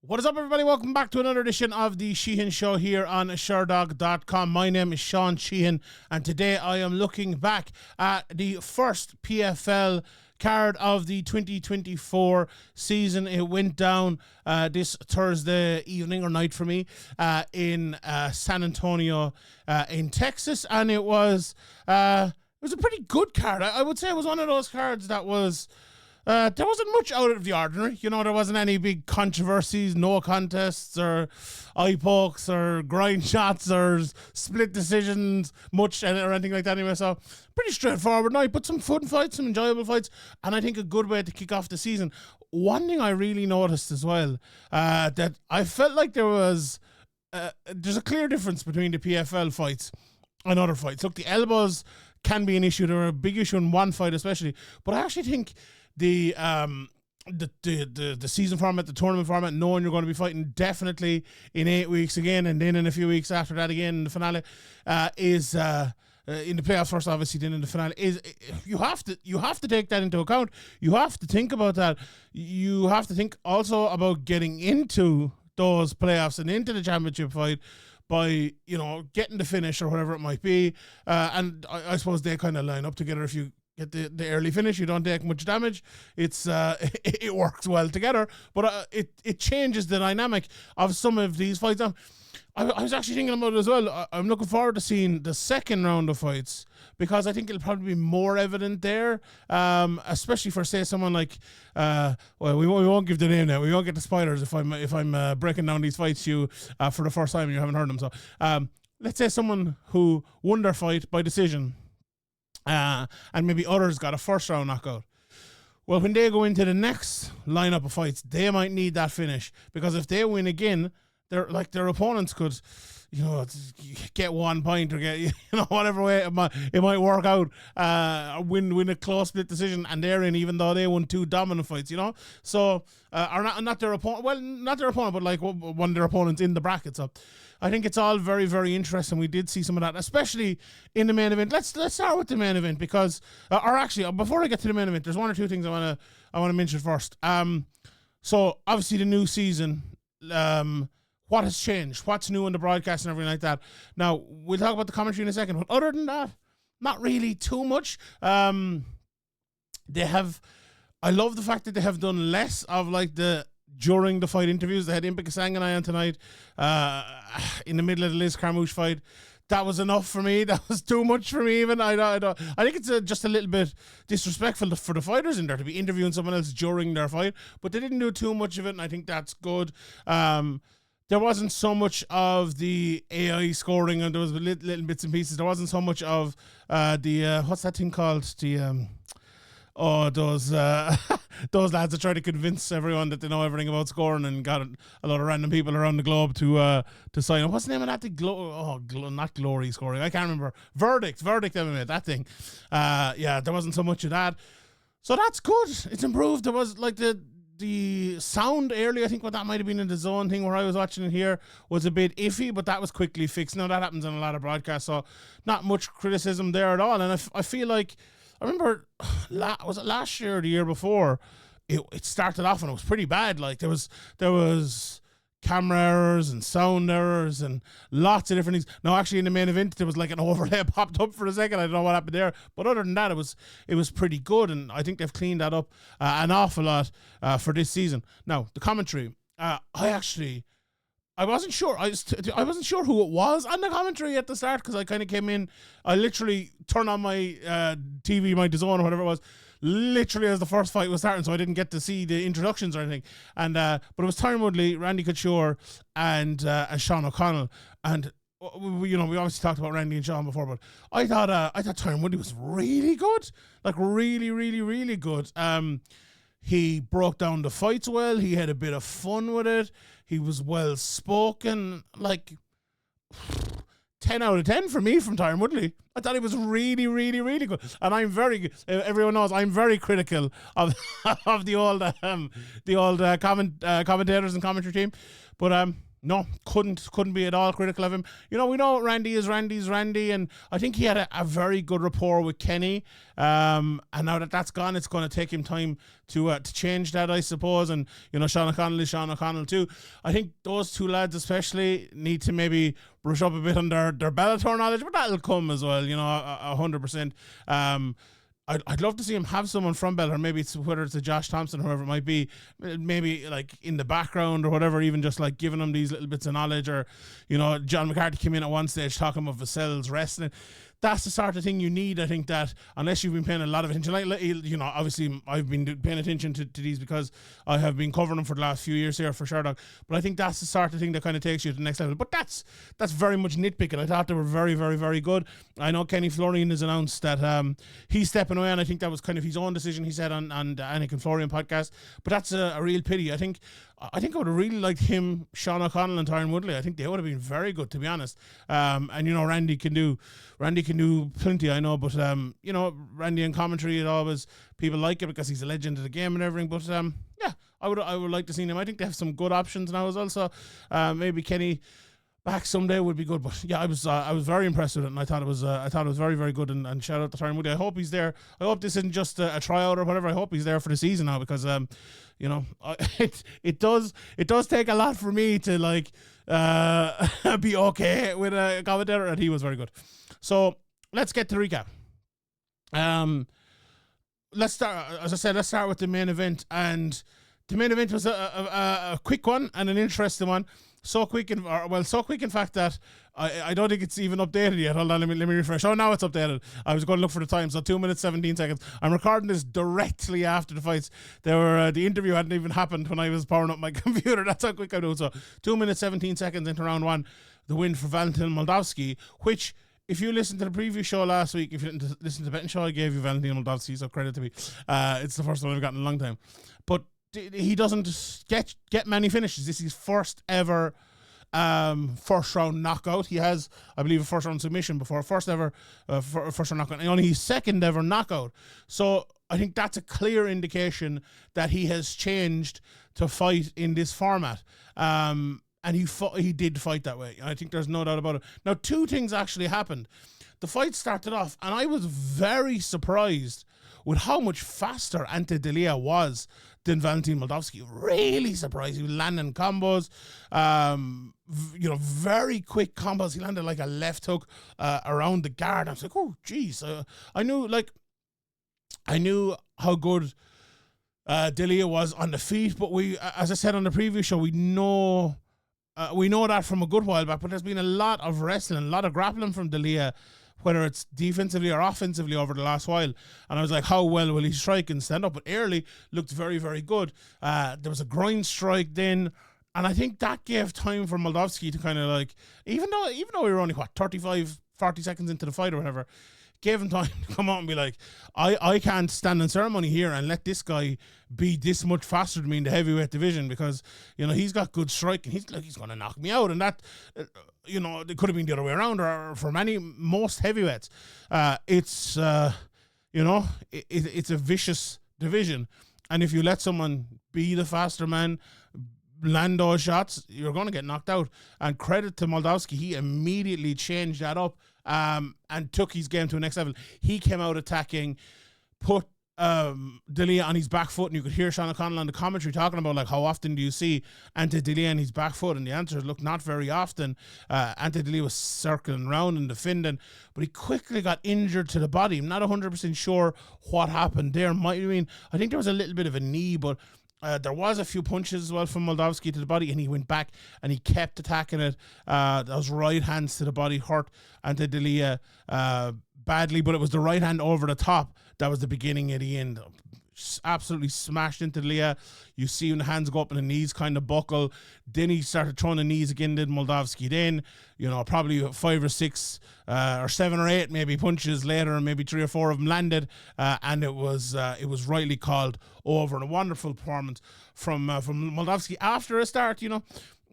What is up, everybody? Welcome back to another edition of the Sheehan Show here on Sherdog.com. My name is Sean Sheehan, and today I am looking back at the first PFL card of the 2024 season. It went down this Thursday evening or night for me in San Antonio in Texas, and it was a pretty good card. I would say it was one of those cards that was... there wasn't much out of the ordinary. You know, there wasn't any big controversies, no contests or eye pokes or grind shots or split decisions, much or anything like that anyway. So pretty straightforward night, but some fun fights, some enjoyable fights, and I think a good way to kick off the season. One thing I really noticed as well, that I felt like there's a clear difference between the PFL fights and other fights. Look, the elbows can be an issue. They're a big issue in one fight especially, but I actually think the season format, the tournament format, knowing you're going to be fighting definitely in 8 weeks again, and then in a few weeks after that again in the finale, is in the playoffs first, obviously, then in the finale, is you have to take that into account. You have to think about that. You have to think also about getting into those playoffs and into the championship fight by, you know, getting the finish or whatever it might be, and I suppose they kind of line up together. If you get the early finish, you don't take much damage. It's it works well together, but it changes the dynamic of some of these fights. I was actually thinking about it as well. I'm looking forward to seeing the second round of fights, because I think it'll probably be more evident there, especially for, say, someone like, we won't give the name now. We won't get the spoilers if I'm breaking down these fights to you for the first time and you haven't heard them. So let's say someone who won their fight by decision, and maybe others got a first round knockout. Well, when they go into the next lineup of fights, they might need that finish, because if they win again, their opponents could, you know, get 1 point or get, you know, whatever way it might work out, win a close split decision, and they're in, even though they won 2 dominant fights, you know. So or not their opponent, well, not their opponent, but like one of their opponents in the bracket. So I think it's all very, very interesting. We did see some of that, especially in the main event. Let's start with the main event, because, or actually, before I get to the main event, there's 1 or 2 things I want to mention first. So obviously the new season, what has changed? What's new in the broadcast and everything like that? Now, we'll talk about the commentary in a second, but other than that, not really too much. I love the fact that they have done less of like during the fight interviews. They had Impa Kasanganay on tonight, in the middle of the Liz Carmouche fight. That was enough for me. That was too much for me even. I think it's just a little bit disrespectful for the fighters in there to be interviewing someone else during their fight, but they didn't do too much of it, and I think that's good. There wasn't so much of the AI scoring, and there was little bits and pieces. There wasn't so much of what's that thing called? Those lads that try to convince everyone that they know everything about scoring, and got a lot of random people around the globe to sign up. What's the name of that? Not glory scoring. I can't remember. Verdict MMA, that thing. There wasn't so much of that. So that's good. It's improved. There was like the sound earlier, I think what that might have been in the zone thing where I was watching it here, was a bit iffy, but that was quickly fixed. Now that happens in a lot of broadcasts, so not much criticism there at all. And I feel like, I remember, was it last year or the year before, it started off and it was pretty bad. Like there was camera errors and sound errors and lots of different things. Now, actually, in the main event, there was like an overlay popped up for a second. I don't know what happened there, but other than that, it was pretty good, and I think they've cleaned that up an awful lot for this season. Now, the commentary, I wasn't sure. I wasn't sure who it was on the commentary at the start, because I kind of came in. I literally turned on my TV, my DAZN or whatever it was, literally as the first fight was starting, so I didn't get to see the introductions or anything. And but it was Tyron Woodley, Randy Couture, and Sean O'Connell. And we obviously talked about Randy and Sean before, but I thought Tyron Woodley was really good, like really, really, really good. He broke down the fights well. He had a bit of fun with it. He was well spoken. Like 10 out of 10 for me from Tyron Woodley. I thought he was really, really, really good. And everyone knows I'm very critical of the old commentators and commentary team. But No, couldn't be at all critical of him. We know Randy's Randy, and I think he had a very good rapport with Kenny. And now that that's gone, it's going to take him time to change that, I suppose. And Sean O'Connell is Sean O'Connell too. I think those two lads especially need to maybe brush up a bit on their Bellator knowledge, but that'll come as well. 100%. I'd love to see him have someone from Bellator, maybe whether it's a Josh Thompson, whoever it might be, maybe like in the background or whatever, even just like giving him these little bits of knowledge, or, John McCarthy came in at one stage talking about Vassell's wrestling. That's the sort of thing you need. I think that unless you've been paying a lot of attention, obviously I've been paying attention to these because I have been covering them for the last few years here for Sherdog. But I think that's the sort of thing that kind of takes you to the next level. But that's very much nitpicking. I thought they were very, very, very good. I know Kenny Florian has announced that he's stepping away, and I think that was kind of his own decision, he said on the Anakin Florian podcast. But that's a real pity. I think I would have really liked him, Sean O'Connell and Tyron Woodley. I think they would have been very good, to be honest. And Randy can do plenty, I know, but Randy in commentary, it always, people like it because he's a legend of the game and everything. But yeah, I would like to see him. I think they have some good options now as well. So maybe Kenny back someday would be good. But yeah, I was very impressed with it, and I thought it was very, very good. And shout out to Tyron Woodley. I hope he's there. I hope this isn't just a tryout or whatever. I hope he's there for the season now, because it does take a lot for me to like be okay with a commentator, and he was very good. So let's get to the recap. Let's start with the main event, and the main event was a quick one and an interesting one. So quick in fact that I don't think it's even updated yet. Hold on, let me refresh. Oh, now it's updated. I was going to look for the time. So 2 minutes 17 seconds. I'm recording this directly after the fights. The interview hadn't even happened when I was powering up my computer. That's how quick I do. So 2 minutes 17 seconds into round one, the win for Valentin Moldavsky, which, if you listened to the preview show last week, if you didn't listen to the betting show, I gave you Valentin Moldavsky, so credit to me. It's the first one I've gotten in a long time. But he doesn't get many finishes. This is his first ever first round knockout. He has, I believe, a first round submission before. First ever first round knockout. And only his second ever knockout. So I think that's a clear indication that he has changed to fight in this format. And he did fight that way. I think there's no doubt about it. Now, two things actually happened. The fight started off, and I was very surprised with how much faster Ante Delia was than Valentin Moldavsky. Really surprised. He was landing combos, very quick combos. He landed like a left hook around the guard. I was like, oh, geez. I knew how good Delia was on the feet, but as I said on the previous show, we know that from a good while back, but there's been a lot of wrestling, a lot of grappling from Delia, whether it's defensively or offensively over the last while. And I was like, how well will he strike and stand up? But early looked very, very good. There was a groin strike then, and I think that gave time for Moldavsky to kind of like, even though we were only 35, 40 seconds into the fight or whatever, gave him time to come out and be like, I can't stand in ceremony here and let this guy be this much faster than me in the heavyweight division, because he's got good striking. He's going to knock me out, and that it could have been the other way around, or for most heavyweights, it's a vicious division, and if you let someone be the faster man, land those shots, you're going to get knocked out. And credit to Moldavsky, he immediately changed that up and took his game to the next level. He came out attacking, put Delia on his back foot, and you could hear Sean O'Connell on the commentary talking about like, how often do you see Ante Delia on his back foot? And the answer is, look, not very often. Ante Delia was circling around and defending, but he quickly got injured to the body. I'm not 100% sure what happened there. I think there was a little bit of a knee, but there was a few punches as well from Moldavsky to the body, and he went back and he kept attacking it. Those right hands to the body hurt Ante Delia badly, but it was the right hand over the top that was the beginning of the end. Absolutely smashed into Delia. You see when the hands go up and the knees kind of buckle. Then he started throwing the knees again, did Moldavsky. Then, probably 5 or 6 or 7 or 8 maybe punches later, and maybe 3 or 4 of them landed, and it was rightly called over. And a wonderful performance from Moldavsky after a start,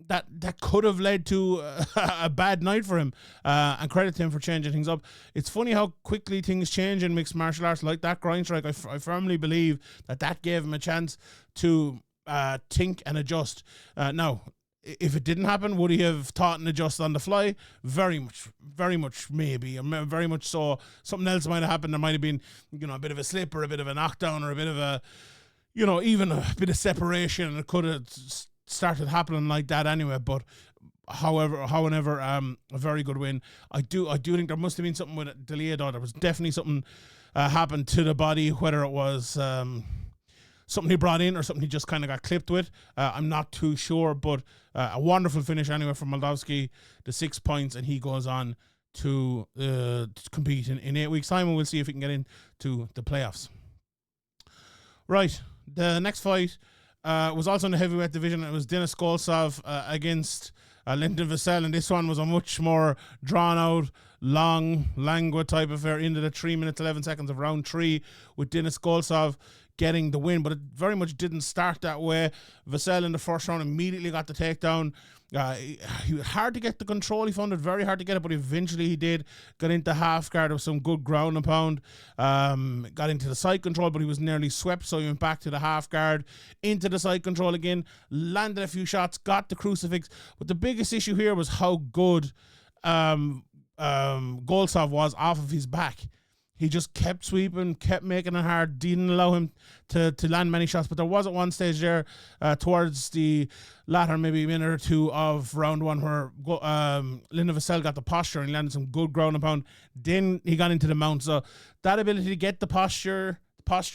that could have led to a bad night for him, and credit to him for changing things up. It's funny how quickly things change in mixed martial arts, like that groin strike. I firmly believe that gave him a chance to think and adjust. Now, if it didn't happen, would he have taught and adjusted on the fly? Very much maybe. Very much so. Something else might have happened. There might have been, a bit of a slip or a bit of a knockdown or a bit of a, even a bit of separation, and it could have started happening like that anyway. But however, a very good win. I do think there must have been something with it delayed, though. There was definitely something happened to the body, whether it was something he brought in or something he just kind of got clipped with. I'm not too sure, but a wonderful finish anyway from Moldavsky, the 6 points, and he goes on to compete in 8 weeks' time, and we'll see if he can get into the playoffs. Right, the next fight was also in the heavyweight division. It was Denis Goltsov against Lyndon Vassell, and this one was a much more drawn-out, long, languid type affair into the 3 minutes, 11 seconds of round 3, with Denis Goltsov getting the win, but it very much didn't start that way. Vassell in the first round immediately got the takedown. He was hard to get the control. He found it very hard to get it, but eventually he did. Got into half guard with some good ground and pound. Got into the side control, but he was nearly swept, so he went back to the half guard, into the side control again, landed a few shots, got the crucifix. But the biggest issue here was how good Goltsov was off of his back. He just kept sweeping, kept making it hard, didn't allow him to land many shots. But there was at one stage there, towards the latter maybe minute or two of round 1, where Lyndon Vassell got the posture and he landed some good ground and pound. Then he got into the mount. So that ability to get the posture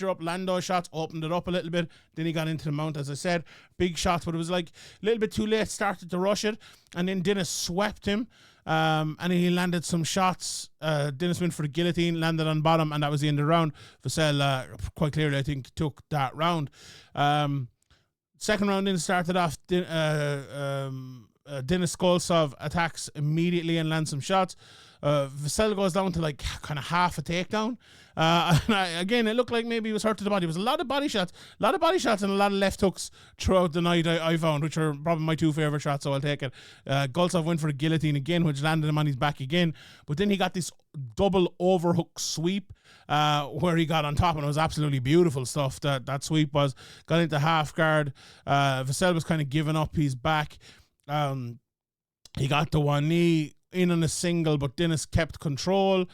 up, land those shots, opened it up a little bit. Then he got into the mount, as I said. Big shots, but it was like a little bit too late, started to rush it. And then Denis swept him. And he landed some shots. Denis went for the guillotine, landed on bottom, and that was the end of the round. Vassell, quite clearly, I think, took that round. Second round then started off. Denis Goltsov attacks immediately and lands some shots. Vassell goes down to like kind of half a takedown. Again, it looked like maybe he was hurt to the body. It was a lot of body shots and a lot of left hooks throughout the night, I found, which are probably my two favourite shots, so I'll take it. Goltsov went for a guillotine again, which landed him on his back again. But then he got this double overhook sweep where he got on top, and it was absolutely beautiful stuff. That sweep was. Got into half guard. Vassell was kind of giving up his back. He got the one knee in on a single, but Denis kept control.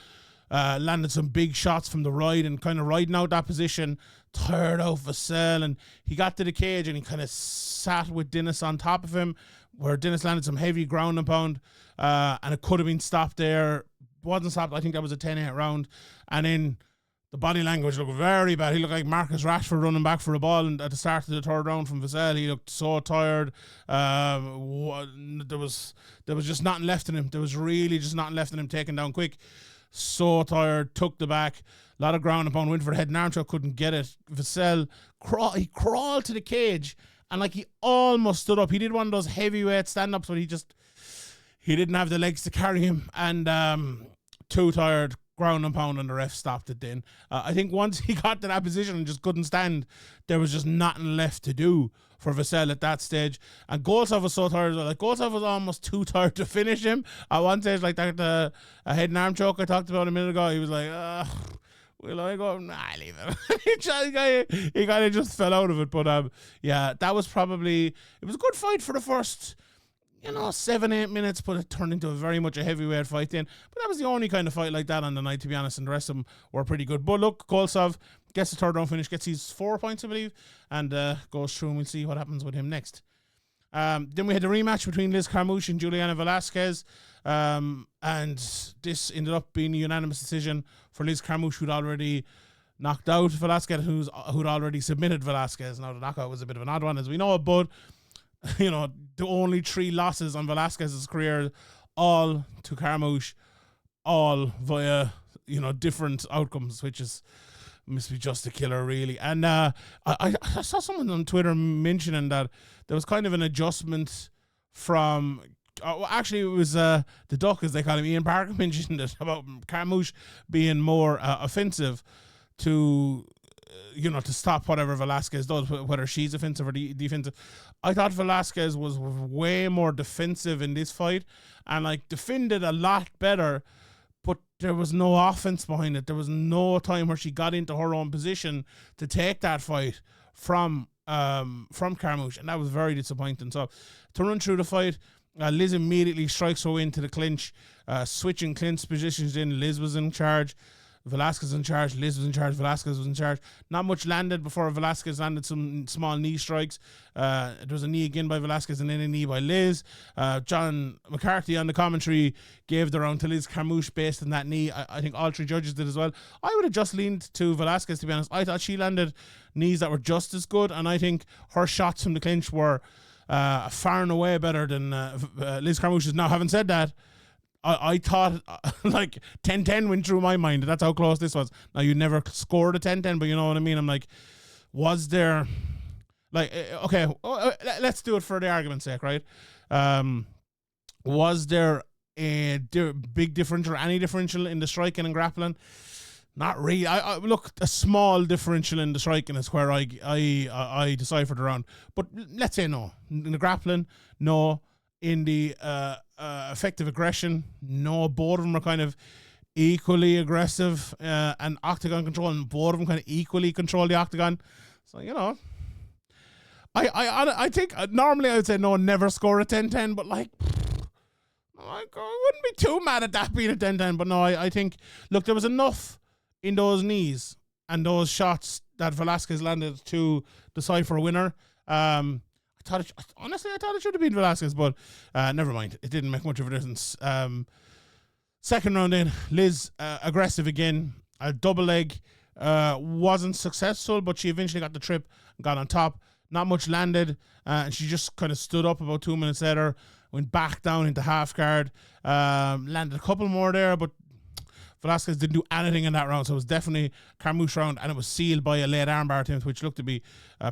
Landed some big shots from the right and kind of riding out that position, tired out Vassell, and he got to the cage and he kind of sat with Denis on top of him, where Denis landed some heavy ground and pound, and it could have been stopped there. Wasn't stopped. I think that was a 10-8 round. And then the body language looked very bad. He looked like Marcus Rashford running back for a ball, and at the start of the third round from Vassell, he looked so tired. There was just nothing left in him. There was really just nothing left in him, taken down quick. So tired, took the back, a lot of ground and pound, went for the head and arm shot, couldn't get it. Vassell, he crawled to the cage, and like he almost stood up. He did one of those heavyweight stand-ups, but he didn't have the legs to carry him, and too tired, ground and pound, and the ref stopped it then. I think once he got to that position and just couldn't stand, there was just nothing left to do for Vassell at that stage. And Goltsov was so tired. Like, Goltsov was almost too tired to finish him. At one stage, like that, the head and arm choke I talked about a minute ago, he was like, will I go? Nah, leave it. He kind of just fell out of it. But yeah, that was probably, it was a good fight for the first 7-8 minutes, but it turned into very much a heavyweight fight then. But that was the only kind of fight like that on the night, to be honest, and the rest of them were pretty good. But look, Goltsov gets the third round finish, gets his 4 points, I believe, and goes through, and we'll see what happens with him next. Then we had the rematch between Liz Carmouche and Juliana Velasquez, and this ended up being a unanimous decision for Liz Carmouche, who'd already knocked out Velasquez, who'd already submitted Velasquez. Now, the knockout was a bit of an odd one, as we know, but the only 3 losses on Velasquez's career, all to Carmouche, all via, different outcomes, which must be just a killer, really. And I saw someone on Twitter mentioning that there was kind of an adjustment from, actually it was the Duck, as they call him, Ian Parker, mentioned it about Carmouche being more offensive to stop whatever Velasquez does, whether she's offensive or defensive. I thought Velasquez was way more defensive in this fight and defended a lot better, but there was no offense behind it. There was no time where she got into her own position to take that fight from from Carmouche, and that was very disappointing. So to run through the fight, Liz immediately strikes her way into the clinch, switching clinch positions in. Liz was in charge, Velasquez in charge, Liz was in charge, Velasquez was in charge. Not much landed before Velasquez landed some small knee strikes. There was a knee again by Velasquez and then a knee by Liz. John McCarthy on the commentary gave the round to Liz Carmouche based on that knee. I think all three judges did as well. I would have just leaned to Velasquez, to be honest. I thought she landed knees that were just as good, and I think her shots from the clinch were far and away better than Liz Carmouche's. Now, having said that, I thought like 10-10 went through my mind. That's how close this was. Now, you never scored a 10-10, but you know what I mean? I'm like, was there, like, okay, let's do it for the argument's sake, right? Was there a big differential, any differential in the striking and grappling? Not really. I look, a small differential in the striking is where I deciphered around. But let's say no. In the grappling, no. In the effective aggression, no. Both of them are kind of equally aggressive and octagon control, and both of them kind of equally control the octagon. So, you know, I think normally I would say no, never score a 10-10, but like, I wouldn't be too mad at that being a 10-10. But no, I think, look, there was enough in those knees and those shots that Velasquez landed to decipher a winner. Honestly, I thought it should have been Velasquez, but never mind. It didn't make much of a difference. Second round in, Liz aggressive again. A double leg wasn't successful, but she eventually got the trip and got on top. Not much landed, and she just kind of stood up about 2 minutes later, went back down into half guard, landed a couple more there, but Velasquez didn't do anything in that round, so it was definitely Carmouche round, and it was sealed by a late armbar attempt, which looked to be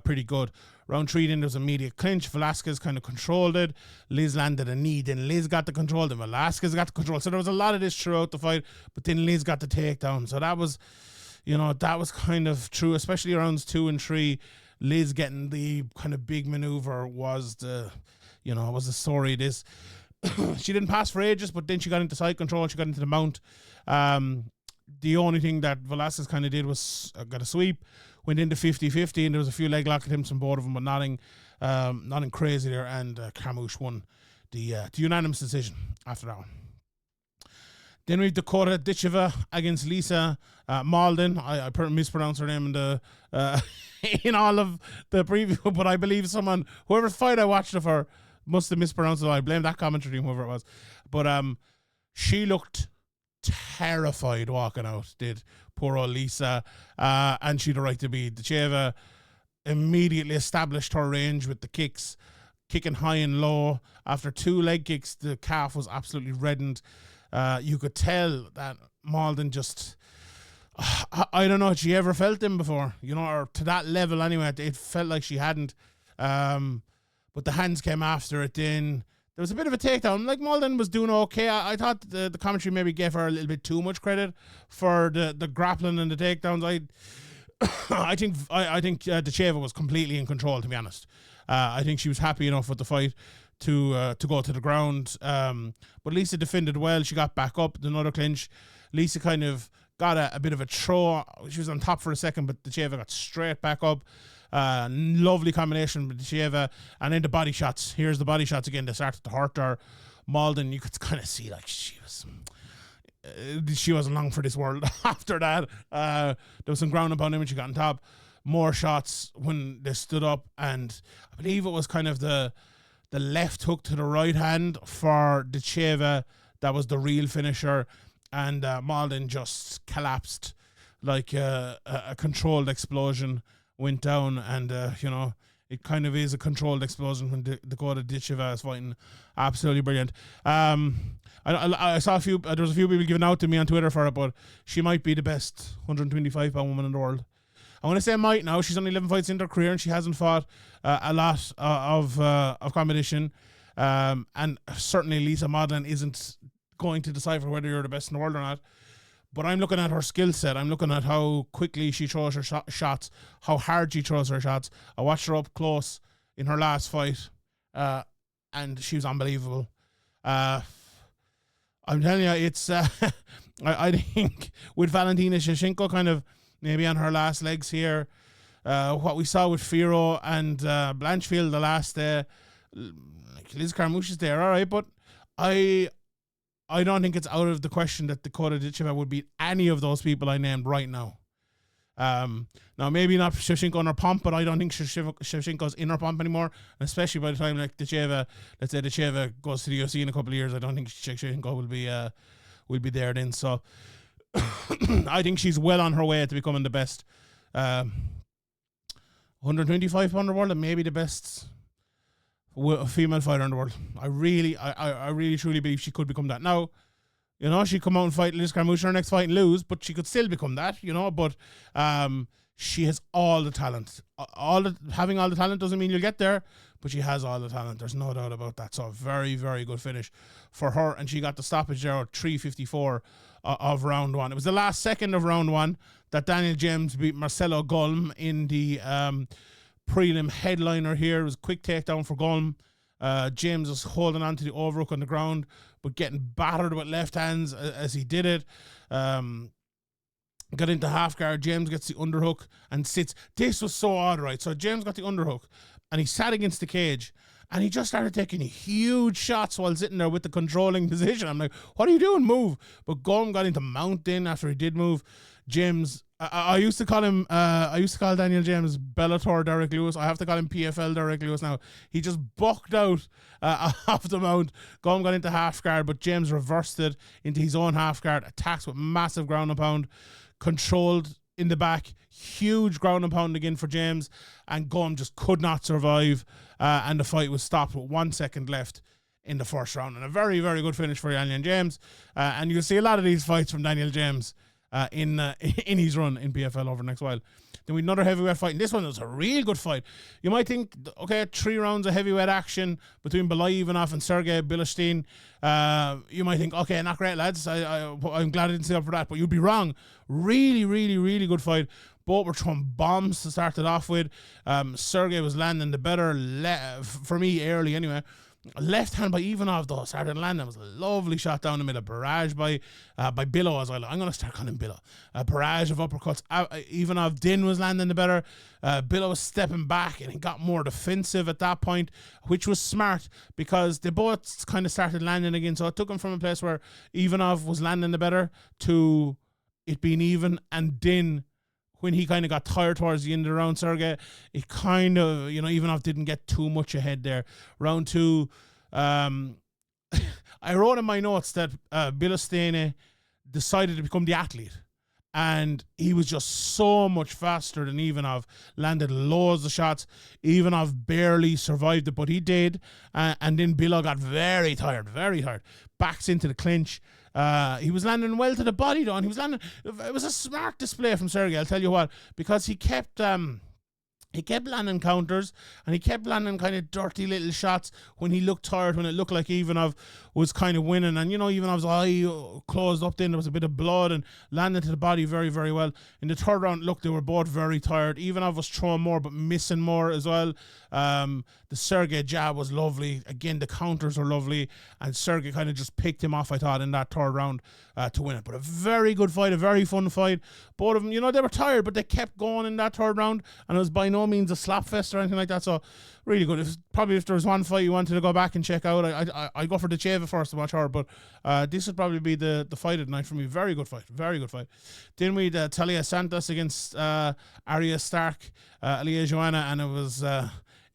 pretty good. Round 3, then there was immediate clinch. Velasquez kind of controlled it. Liz landed a knee, then Liz got the control, then Velasquez got the control. So there was a lot of this throughout the fight, but then Liz got the takedown. So that was, you know, that was kind of true, especially rounds 2 and 3. Liz getting the kind of big maneuver was the, you know, was the story of this. She didn't pass for ages, but then she got into side control. She got into the mount. The only thing that Velasquez kind of did was got a sweep, went into 50-50, and there was a few leg lock attempts from both of them, but nothing crazy there. And Carmouche won the unanimous decision after that one. Then we have Dakota Ditcheva against Lisa Malden. I mispronounced her name in the in all of the preview, but I believe whoever fight I watched of her must have mispronounced it. I blame that commentary team, whoever it was. But she looked terrified walking out, did poor old Lisa, and she had the right to be. Ditcheva immediately established her range with the kicks, kicking high and low. After 2 leg kicks, the calf was absolutely reddened. You could tell that Malden just, I don't know if she ever felt them before, you know, or to that level anyway. It felt like she hadn't. But the hands came after it then. There was a bit of a takedown. Like, Malden was doing okay. I thought the commentary maybe gave her a little bit too much credit for the grappling and the takedowns. I think Ditcheva was completely in control, to be honest. I think she was happy enough with the fight to go to the ground. But Lisa defended well. She got back up, another clinch. Lisa kind of got a bit of a throw. She was on top for a second, but Ditcheva got straight back up. Lovely combination with Ditcheva. And then the body shots. Here's the body shots again. They started to hurt her. Malden, you could kind of see like she wasn't long for this world after that. There was some ground upon him when she got on top. More shots when they stood up, and I believe it was kind of the left hook to the right hand for Ditcheva that was the real finisher, and Malden just collapsed like a controlled explosion went down, and you know, it kind of is a controlled explosion when Dakota Ditcheva is fighting. Absolutely brilliant. I saw there was a few people giving out to me on Twitter for it, but she might be the best 125-pound woman in the world. I want to say might now. She's only 11 fights into her career, and she hasn't fought a lot of competition. And certainly Lisa Malden isn't going to decipher whether you're the best in the world or not. But I'm looking at her skill set. I'm looking at how quickly she throws her shots, how hard she throws her shots. I watched her up close in her last fight, and she was unbelievable. I'm telling you, it's I think with Valentina Shevchenko kind of maybe on her last legs here, what we saw with Firo and Blanchfield the last day. Liz Carmouche is there, all right, but I don't think it's out of the question that Dakota Ditcheva would beat any of those people I named right now. Now maybe not Shevchenko in her pump, but I don't think Shevchenko's in her pump anymore. And especially by the time like Ditcheva, let's say Ditcheva goes to the UFC in a couple of years, I don't think Shevchenko will be there then. So I think she's well on her way to becoming the best 125 pounder world and maybe the best female fighter in the world. I really truly believe she could become that. Now, you know, she'd come out and fight Liz Carmouche in her next fight and lose, but she could still become that, you know. But she has all the talent. Having all the talent doesn't mean you'll get there, but she has all the talent. There's no doubt about that. So a very, very good finish for her. And she got the stoppage there at 3:54 of round one. It was the last second of round one that Daniel James beat Marcelo Golm in the prelim headliner here. It was a quick takedown for Golm. James was holding on to the overhook on the ground, but getting battered with left hands as he did it. Got into half guard. James gets the underhook and sits. This was so odd, right? So James got the underhook and he sat against the cage and he just started taking huge shots while sitting there with the controlling position. I'm like, what are you doing? Move. But Golm got into mount in after he did move. James, I used to call Daniel James Bellator Derek Lewis. I have to call him PFL Derek Lewis now. He just bucked out off the mount. Golm got into half guard, but James reversed it into his own half guard. Attacks with massive ground and pound. Controlled in the back. Huge ground and pound again for James. And Golm just could not survive. And the fight was stopped with 1 second left in the first round. And a very, very good finish for Daniel James. And you'll see a lot of these fights from Daniel James in his run in PFL over the next while. Then we had another heavyweight fight, and this one was a real good fight. You might think, okay, 3 rounds of heavyweight action between Belay Ivanov and Sergey Bilashtin. You might think, okay, not great, lads. I'm glad I didn't stay up for that, but you'd be wrong. Really, really, really good fight. Both were throwing bombs to start it off with. Sergey was landing the better, for me, early anyway. Left hand by Ivanov though started landing. It was a lovely shot down the middle. Barrage by Billow as well. I'm going to start calling him Billow. A barrage of uppercuts. Ivanov then was landing the better. Billow was stepping back and he got more defensive at that point, which was smart because they both kind of started landing again. So it took him from a place where Ivanov was landing the better to it being even, and then when he kind of got tired towards the end of the round, Sergey, it kind of, you know, Ivanov didn't get too much ahead there. Round 2, I wrote in my notes that Bilastine decided to become the athlete. And he was just so much faster than Ivanov, landed loads of shots. Ivanov barely survived it, but he did. And then Bilo got very tired. Backs into the clinch. He was landing well to the body, though, and it was a smart display from Sergey, I'll tell you what, because he kept landing counters and he kept landing kind of dirty little shots when he looked tired, when it looked like Ivanov was kind of winning. And, you know, Ivanov's eye closed up then. There was a bit of blood and landed to the body very, very well. In the third round, look, they were both very tired. Ivanov was throwing more but missing more as well. The Sergey jab was lovely. Again, the counters were lovely. And Sergey kind of just picked him off, I thought, in that third round to win it. But a very good fight, a very fun fight. Both of them, you know, they were tired, but they kept going in that third round. And it was by no means a slap fest or anything like that. So really good. If there was one fight you wanted to go back and check out, I'd go for Ditcheva first to watch her. But this would probably be the fight of the night for me. Very good fight. Then we had Talia Santos against Arya Stark, Alia Joanna, and it was...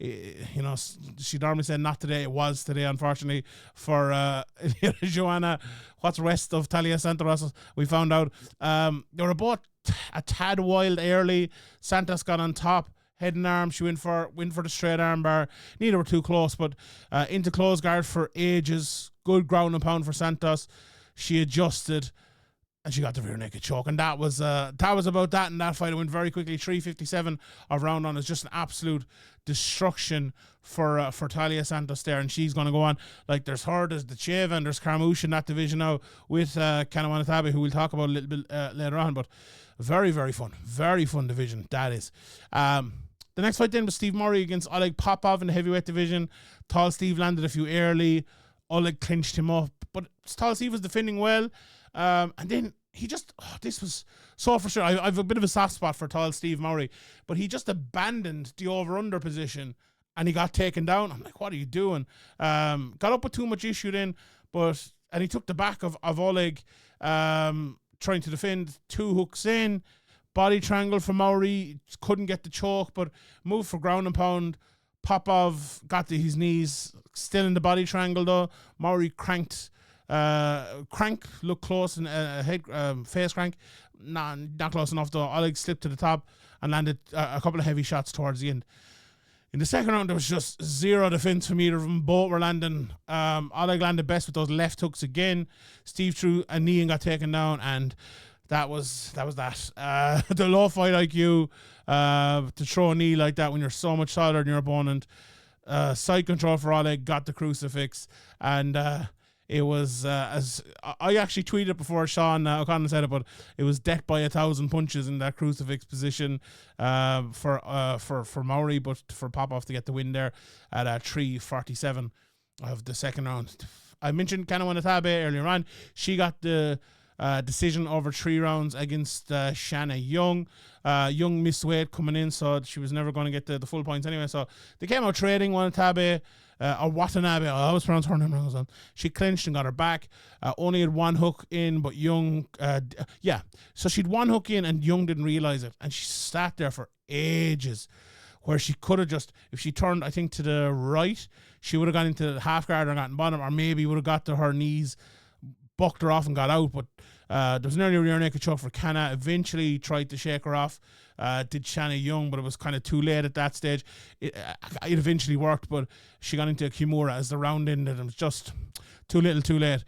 you know, she normally said not today. It was today, unfortunately, for Joanna. What's rest of Talia Santos? We found out they were both a tad wild early. Santos got on top, head and arm. She went for the straight arm bar. Neither were too close, but into close guard for ages. Good ground and pound for Santos. She adjusted. And she got the rear naked choke. And that was about that in that fight. It went very quickly. 3:57 of round one. It's just an absolute destruction for Talia Santos there. And she's going to go on. Like, there's her, there's Ditcheva, and there's Carmouche in that division now with Kanawanatabe, who we'll talk about a little bit later on. But very, very fun. Very fun division, that is. The next fight then was Steve Murray against Oleg Popov in the heavyweight division. Tall Steve landed a few early. Oleg clinched him up. But Tall Steve was defending well. And then this was so frustrating. I have a bit of a soft spot for tall Steve Mowry, but he just abandoned the over-under position and he got taken down. I'm like, what are you doing? Got up with too much issue then, and he took the back of Oleg, trying to defend, 2 hooks in, body triangle for Mowry, couldn't get the choke, but moved for ground and pound. Popov got to his knees, still in the body triangle though. Mowry cranked. Crank looked close, and head face crank, not close enough though. Oleg slipped to the top and landed a couple of heavy shots towards the end. In the second round, there was just zero defense from either of them. Both were landing. Oleg landed best with those left hooks again. Steve threw a knee and got taken down, and that was that. The low fight IQ to throw a knee like that when you're so much taller than your opponent. Side control for Oleg, got the crucifix, and it was, as I actually tweeted before Sean O'Connell said it, but it was death by 1,000 punches in that crucifix position for Mowry, but for Popov to get the win there at 3:47 of the second round. I mentioned Kana Wanatabe earlier on. She got the decision over 3 rounds against Shanna Young. Young missed weight coming in, so she was never going to get the full points anyway. So they came out trading. Wanatabe, or Watanabe, I always pronounce her name wrong. She clinched and got her back. Only had 1 hook in, but Young, so she'd 1 hook in and Young didn't realize it. And she sat there for ages, where she could have just, if she turned, I think, to the right, she would have gone into the half guard and gotten bottom, or maybe would have got to her knees, bucked her off and got out. But there was an early rear naked choke for Kana. Eventually tried to shake her off. Did Shanna Young, but it was kind of too late at that stage. It eventually worked, but she got into a Kimura as the round ended. It was just too little, too late.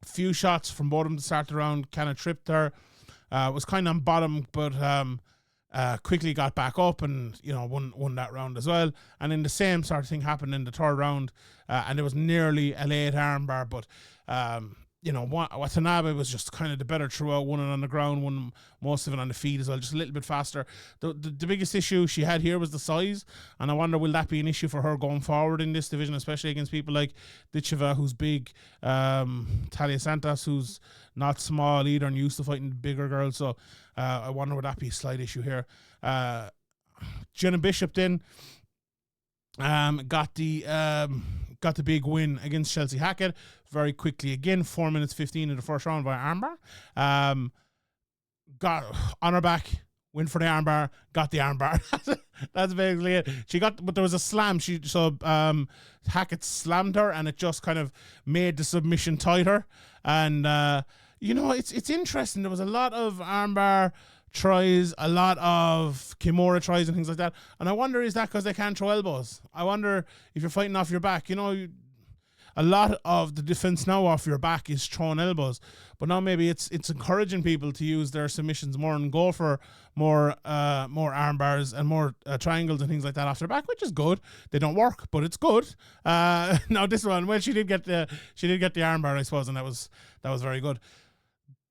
Few shots from both of them to start the round. Kana tripped her. Was kind of on bottom, but quickly got back up and won that round as well. And then the same sort of thing happened in the third round, and it was nearly a late armbar, but Watanabe was just kind of the better throughout, won it on the ground, won most of it on the feet as well, just a little bit faster. The biggest issue she had here was the size, and I wonder will that be an issue for her going forward in this division, especially against people like Dicheva, who's big, Talia Santos, who's not small either and used to fighting bigger girls. So I wonder would that be a slight issue here. Jenna Bishop then got the big win against Chelsea Hackett very quickly again, 4 minutes 15 in the first round via armbar. Got on her back, went for the armbar, got the armbar. That's basically it. But there was a slam. Hackett slammed her, and it just kind of made the submission tighter. And it's interesting. There was a lot of armbar tries, a lot of Kimura tries and things like that. And I wonder, is that because they can't throw elbows? I wonder if you're fighting off your back. A lot of the defense now off your back is throwing elbows, but now maybe it's encouraging people to use their submissions more and go for more arm bars and more triangles and things like that off their back, which is good. They don't work, but it's good. Now this one, well, she did get the arm bar, I suppose, and that was very good.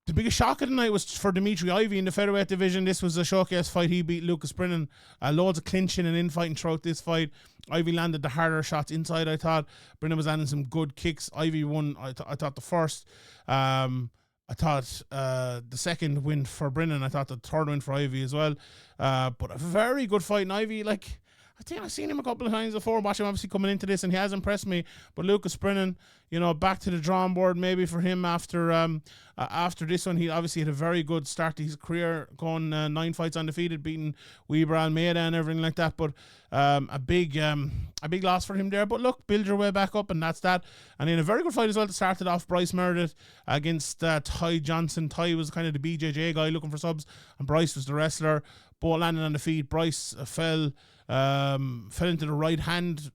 The biggest shock of the night was for Dimitri Ivy in the featherweight division. This was a showcase fight. He beat Lucas Brennan. Loads of clinching and infighting throughout this fight. Ivy landed the harder shots inside, I thought. Brennan was landing some good kicks. Ivy won, I thought, the first. I thought the second win for Brennan. I thought the third win for Ivy as well. But a very good fight. And Ivy, I think I've seen him a couple of times before, watch him obviously coming into this, and he has impressed me. But Lucas Brennan, back to the drawing board maybe for him after this one. He obviously had a very good start to his career, going 9 fights undefeated, beating Weber, Almeida and everything like that. But a big loss for him there. But look, build your way back up, and that's that. And then a very good fight as well to start it off. Bryce Meredith against Ty Johnson. Ty was kind of the BJJ guy looking for subs, and Bryce was the wrestler. Both landing on the feet. Bryce fell into the right hand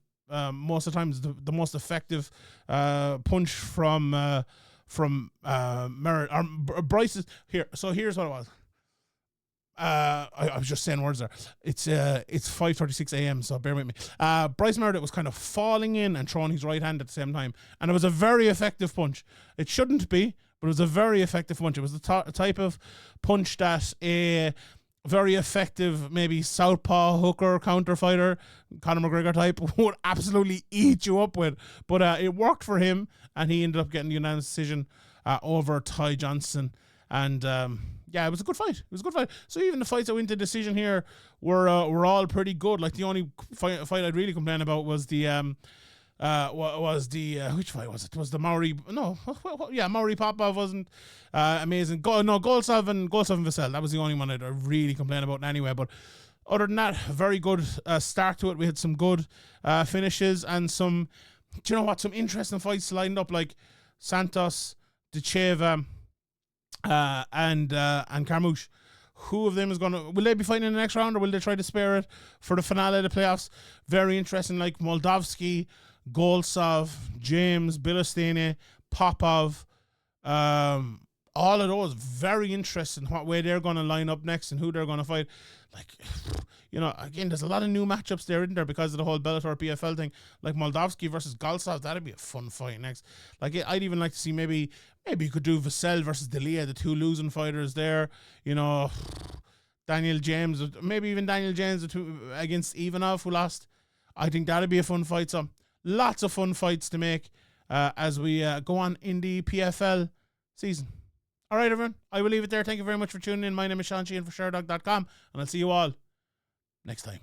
most of the times, the most effective punch from Merritt. Bryce's here. So here's what it was. I was just saying words there. It's 5:36 a.m. so bear with me. Bryce Meredith was kind of falling in and throwing his right hand at the same time, and it was a very effective punch. It shouldn't be, but it was a very effective punch. It was the type of punch that a very effective, maybe southpaw hooker counter fighter, Conor McGregor type, would absolutely eat you up with. But it worked for him, and he ended up getting the unanimous decision over Ty Johnson. And yeah, it was a good fight. It was a good fight. So even the fights that went to decision here were all pretty good. Like the only fight I'd really complain about was the which fight was it? It was the Maori? No, yeah, Maori Popov wasn't amazing. Goltsov and Vassell. That was the only one I'd really complain about anyway. But other than that, very good start to it. We had some good finishes and some, do you know what? Some interesting fights lined up, like Santos, Decheva, and Carmouche. Who of them is will they be fighting in the next round, or will they try to spare it for the finale of the playoffs? Very interesting, like Moldavsky, Goltsov, James, Bilistine, Popov, all of those, very interesting what way they're going to line up next and who they're going to fight. Like, you know, again, there's a lot of new matchups there, isn't there, because of the whole Bellator PFL thing. Like Moldavsky versus Goltsov, that'd be a fun fight next. Like, I'd even like to see maybe you could do Vassell versus Delia, the two losing fighters there. You know, Daniel James, maybe even Daniel James against Ivanov, who lost. I think that'd be a fun fight. So lots of fun fights to make as we go on in the PFL season. All right, everyone. I will leave it there. Thank you very much for tuning in. My name is Sheehan for Sherdog.com, and I'll see you all next time.